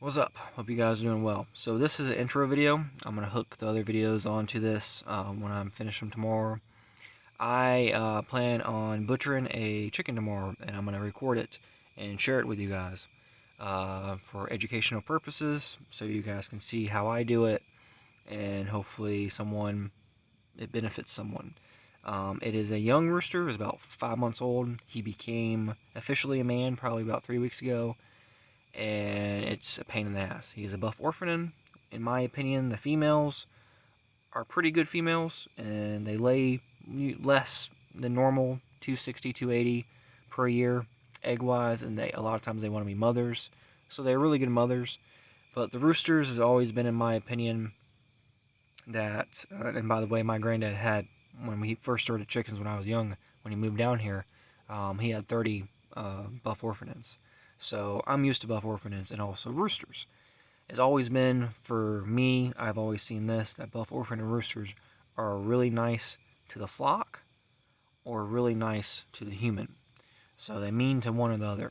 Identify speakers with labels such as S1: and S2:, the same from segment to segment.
S1: What's up? Hope you guys are doing well. So this is an intro video. I'm going to hook the other videos onto this when I'm finished them tomorrow. I plan on butchering a chicken tomorrow, and I'm going to record it and share it with you guys for educational purposes, so you guys can see how I do it, and hopefully it benefits someone. It is a young rooster. It's about 5 months old. He became officially a man probably about 3 weeks ago, and it's a pain in the ass. He's a buff orphanin. In my opinion, the females are pretty good females, and they lay less than normal, 260, 280 per year, egg-wise, and a lot of times they want to be mothers, so they're really good mothers. But the roosters has always been, in my opinion, that, and by the way, my granddad had, when we first started chickens when I was young, when he moved down here, he had 30 buff orphanins. So I'm used to buff orphanins and also roosters. It's always been, for me, I've always seen this, that buff orphanin roosters are really nice to the flock or really nice to the human. So they mean to one or the other.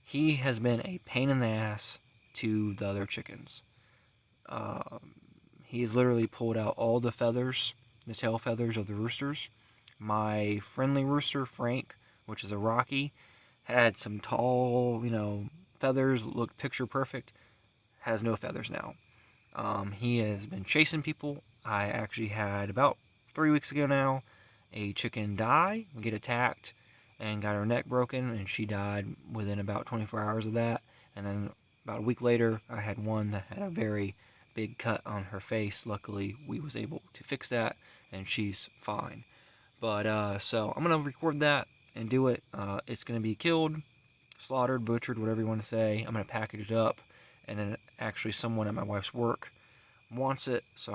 S1: He has been a pain in the ass to the other chickens. He's literally pulled out all the feathers, the tail feathers of the roosters. My friendly rooster, Frank, which is a Rocky, had some tall, feathers, looked picture perfect, has no feathers now. He has been chasing people. I actually had, about 3 weeks ago now, a chicken die, get attacked, and got her neck broken, and she died within about 24 hours of that. And then about a week later, I had one that had a very big cut on her face. Luckily, we was able to fix that, and she's fine. But, so I'm going to record that and do it. It's going to be killed, slaughtered, butchered, whatever you want to say. I'm going to package it up, and then actually someone at my wife's work wants it, so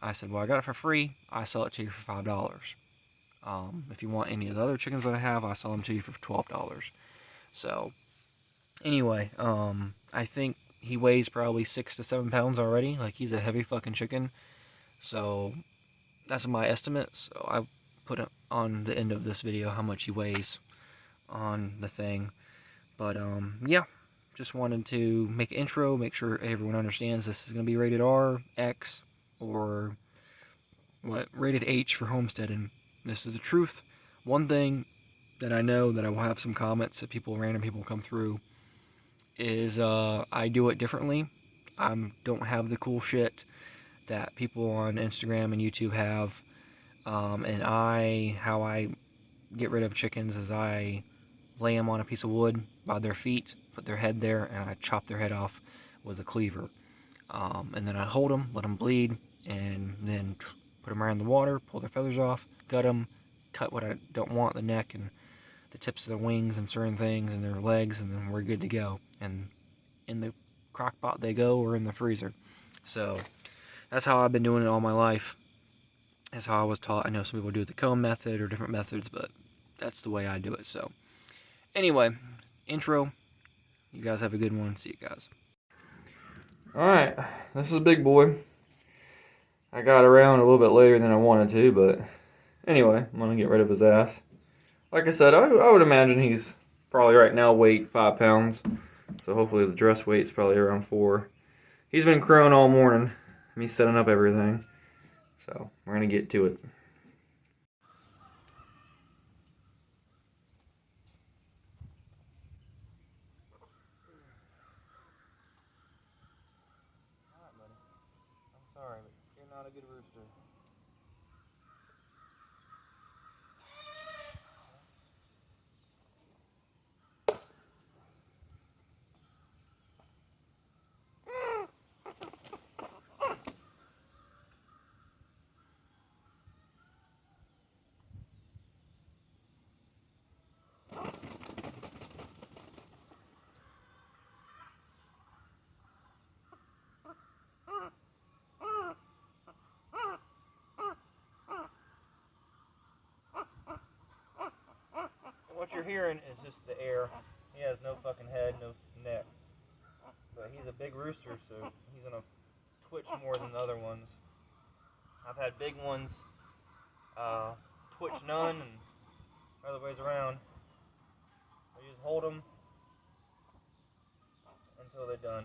S1: I said, well, I got it for free. I sell it to you for $5. If you want any of the other chickens that I have, I sell them to you for $12. So, anyway, I think he weighs probably 6 to 7 pounds already. Like, he's a heavy fucking chicken. So, that's my estimate. So, I put on the end of this video how much he weighs on the thing. But, yeah. Just wanted to make an intro, make sure everyone understands this is going to be rated R, X, or rated H for homesteading. This is the truth. One thing that I know that I will have some comments that random people come through, is I do it differently. I don't have the cool shit that people on Instagram and YouTube have. And how I get rid of chickens is I lay them on a piece of wood by their feet, put their head there, and I chop their head off with a cleaver. And then I hold them, let them bleed, and then put them around the water, pull their feathers off, gut them, cut what I don't want, the neck and the tips of their wings and certain things, and their legs, and then we're good to go. And in the crock pot they go, or in the freezer. So that's how I've been doing it all my life. That's how I was taught. I know some people do it the comb method or different methods, but that's the way I do it. So anyway, intro. You guys have a good one. See you guys. Alright, this is a big boy. I got around a little bit later than I wanted to, but anyway, I'm going to get rid of his ass. Like I said, I would imagine he's probably right now weight 5 pounds. So hopefully the dress weight's probably around 4. He's been crowing all morning, me setting up everything. So we're going to get to it. Alright, buddy. I'm sorry, but you're not a good rooster. What you're hearing is just the air. He has no fucking head, no neck. But he's a big rooster, so he's gonna twitch more than the other ones. I've had big ones twitch none, and other ways around. I just hold them until they're done.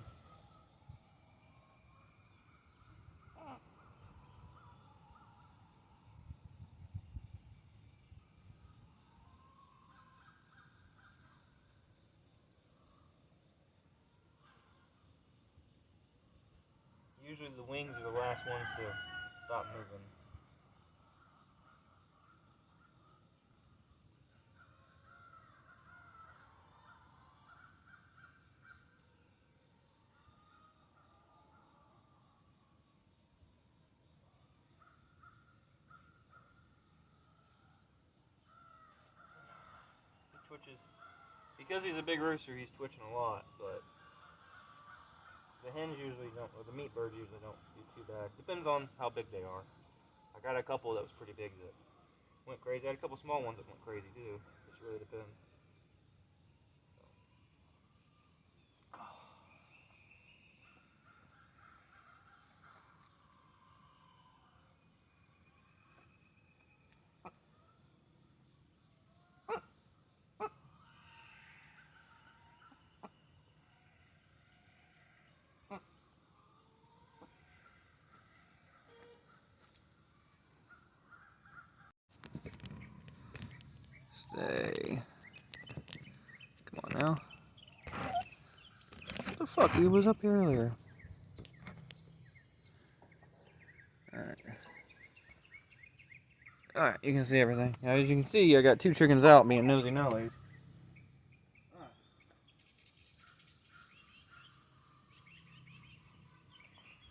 S1: Usually the wings are the last ones to stop moving. He twitches. Because he's a big rooster, he's twitching a lot, but the hens usually don't, or the meat birds usually don't do too bad. Depends on how big they are. I got a couple that was pretty big that went crazy. I had a couple small ones that went crazy too. Just really depends. Stay. Come on now. What the fuck? He was up here earlier. Alright. Alright, you can see everything. Now, as you can see, I got 2 chickens out being nosy Nellies.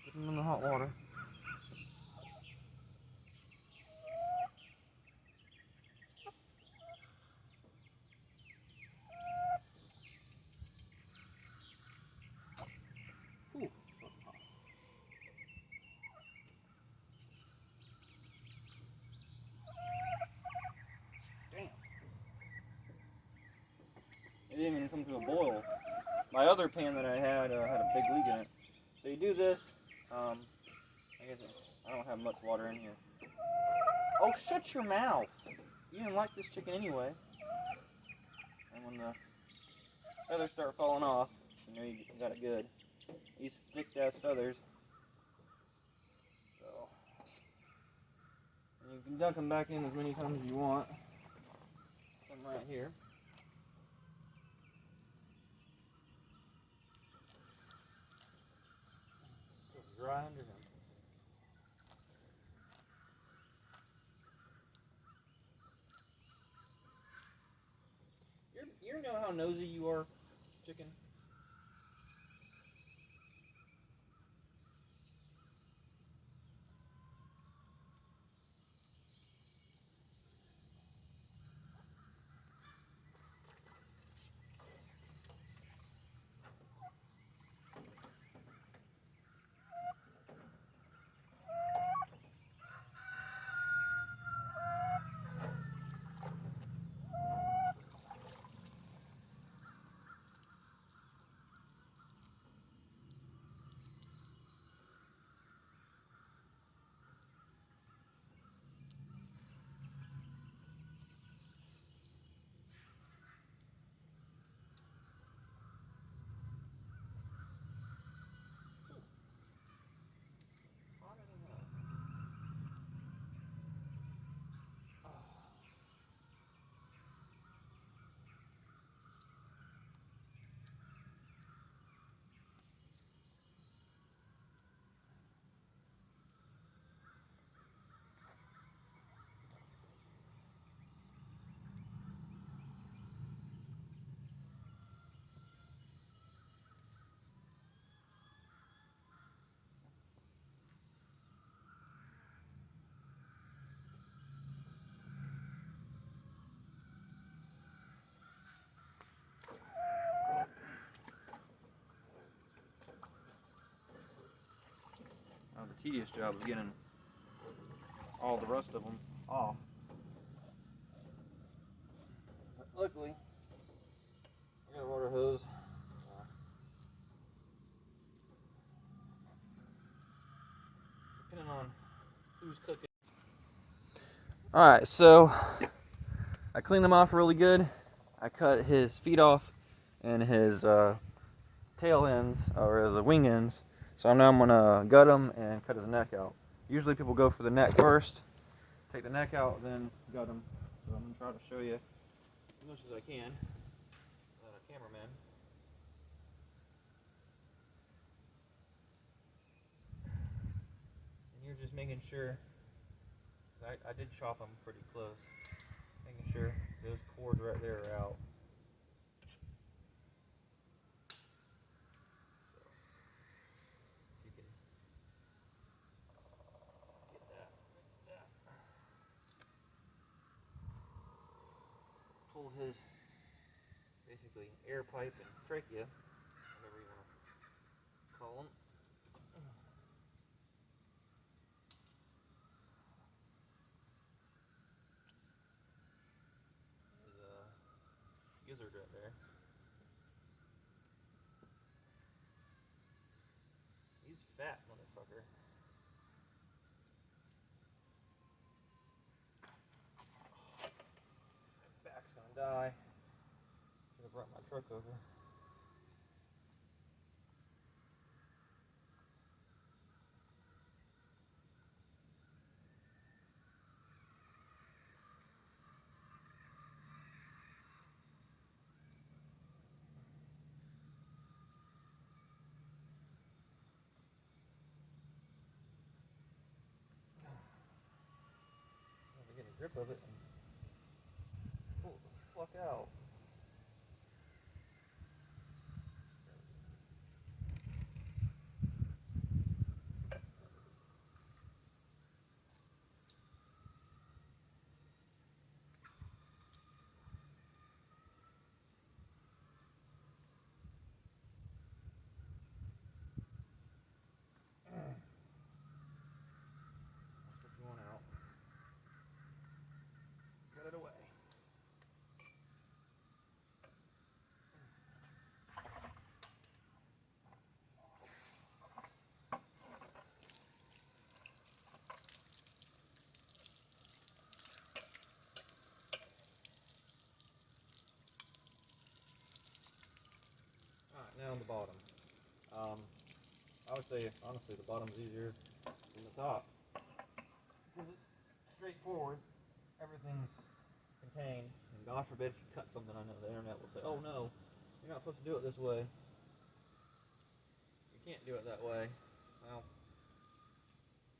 S1: Put them in the hot water. Ooh. Damn. It didn't even come to a boil. My other pan that I had a big leak in it. So you do this. I guess I don't have much water in here. Oh, shut your mouth! You didn't like this chicken anyway. And when the feathers start falling off, you know you got it good. These thick-ass feathers. So, and you can dunk them back in as many times as you want. Come right here. Dry under him. You know how nosy you are, chicken? The tedious job of getting all the rest of them off. But luckily, I got a water hose. Depending on who's cooking. Alright, so I cleaned him off really good. I cut his feet off and his tail ends, or the wing ends. So now I'm gonna gut him and cut his neck out. Usually people go for the neck first, take the neck out, then gut him. So I'm gonna try to show you as much as I can. Cameraman. just making sure. I did chop them pretty close. Making sure those cords right there are out. So you can get that. Pull his basically air pipe and trachea, whatever you want to call them. His gizzard right there. He's fat, motherfucker. My back's gonna die. Should have brought my truck over. Get a grip of it and pull it the fuck out. That's what you want out. Cut it away. Alright, now on the bottom. I would say, honestly, the bottom's easier than the top. Because it's straightforward. Everything's contained. And God forbid if you cut something, I know the internet will say, oh no, you're not supposed to do it this way. You can't do it that way. Well,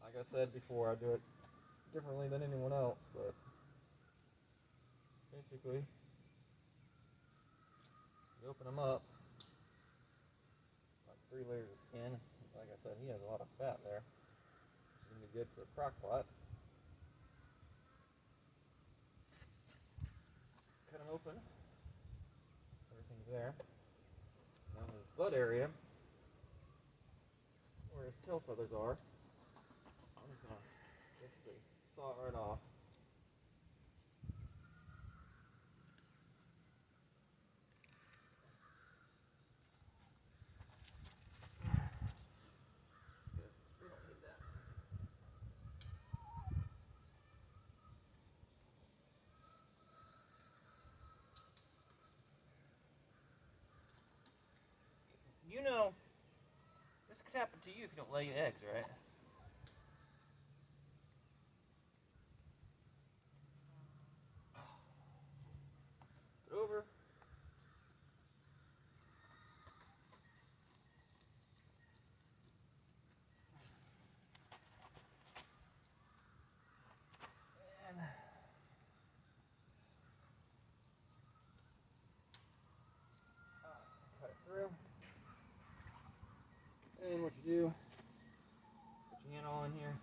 S1: like I said before, I do it differently than anyone else, but basically, you open them up, like 3 layers of skin. Like I said, he has a lot of fat there, which is going to be good for a crock pot. Cut him open. Everything's there. Now his butt area, where his tail feathers are, I'm just going to basically saw it right off. We don't need that. You know, this could happen to you if you don't lay eggs, right? Over. And cut it through. And what you do, put your hand all in here.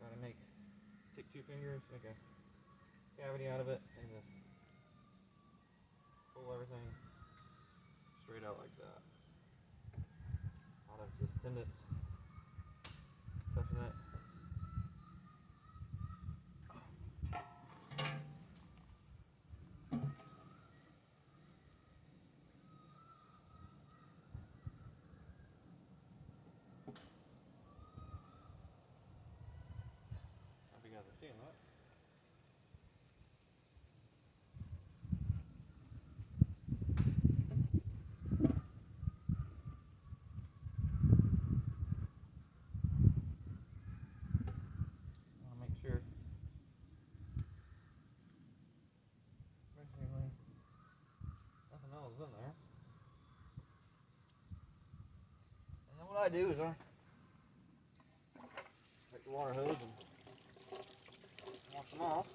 S1: Gotta take 2 fingers, make a cavity out of it, and just pull everything straight out like that. Out of just tendons, touching it. Hope you guys are seeing that. Make sure basically nothing else is in there. And then what I do is I the water hose and wash them off.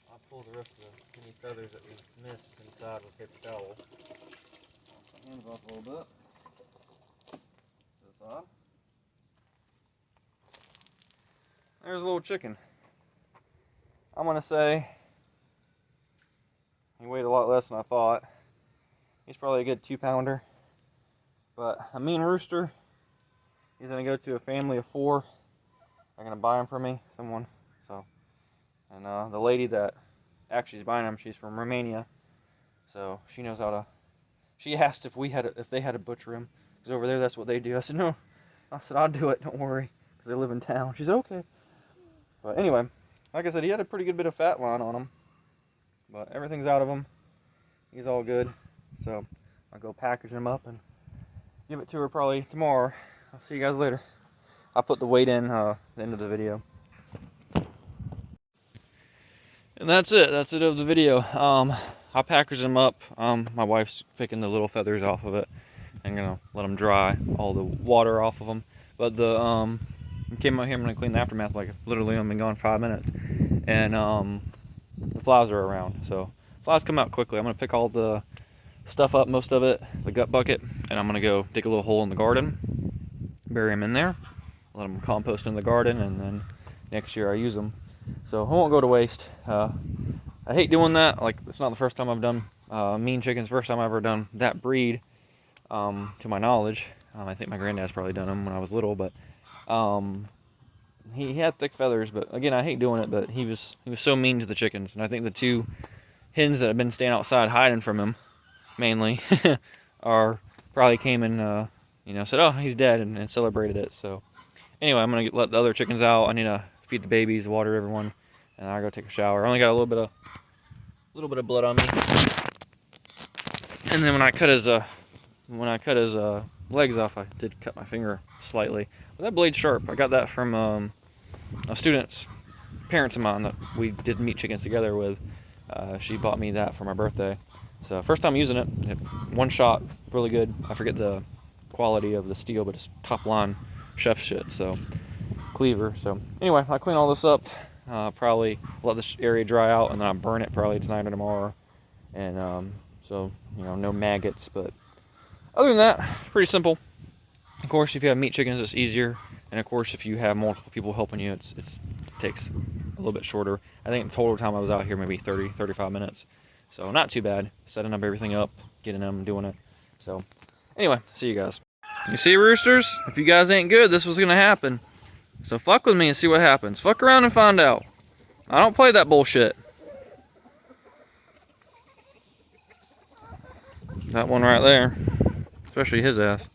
S1: I'll pull the rest of the any feathers that we missed inside with paper towel. Wash my hands off a little bit. This side. There's a little chicken. I'm gonna say he weighed a lot less than I thought. He's probably a good 2-pounder. But a mean rooster. He's gonna go to a family of 4. They're gonna buy him for me, someone. So, and the lady that actually is buying him, she's from Romania. So she knows how to. She asked if they had to butcher him, because over there that's what they do. I said no. I said I'll do it. Don't worry, because they live in town. She said okay. But anyway, like I said, he had a pretty good bit of fat line on him. But everything's out of him. He's all good. So I'll go package him up and give it to her probably tomorrow. I'll see you guys later. I'll put the weight in the end of the video. And that's it. That's it of the video. I'll package them up. My wife's picking the little feathers off of it. I'm gonna let them dry, all the water off of them. But the came out here. I'm gonna clean the aftermath. Like literally, I've been gone 5 minutes, and the flies are around. So flies come out quickly. I'm gonna pick all the stuff up, most of it, the gut bucket, and I'm gonna go dig a little hole in the garden, bury them in there, let them compost in the garden, and then next year I use them. So it won't go to waste. I hate doing that. Like it's not the first time I've done mean chickens. First time I've ever done that breed, to my knowledge. I think my granddad's probably done them when I was little, but he had thick feathers. But again, I hate doing it. But he was so mean to the chickens, and I think the 2 hens that have been staying outside hiding from him, mainly, are probably came and said, "Oh, he's dead," and celebrated it. So anyway, I'm gonna let the other chickens out. I need to feed the babies, water everyone, and I go take a shower. I only got a little bit of blood on me. And then when I cut his legs off, I did cut my finger slightly. But that blade's sharp. I got that from a student's parents of mine that we did meat chickens together with. She bought me that for my birthday. So first time using it, one shot, really good. I forget the quality of the steel, but it's top line chef shit. So cleaver. So anyway, I'll clean all this up. Probably let this area dry out, and then I'll burn it probably tonight or tomorrow. And so no maggots. But other than that, pretty simple. Of course, if you have meat chickens, it's easier. And of course, if you have multiple people helping you, it takes a little bit shorter. I think the total time I was out here maybe 35 minutes. So not too bad. Setting up everything up, getting them, doing it. So anyway, see you guys. You see, roosters? If you guys ain't good, this was gonna happen. So fuck with me and see what happens. Fuck around and find out. I don't play that bullshit. That one right there. Especially his ass.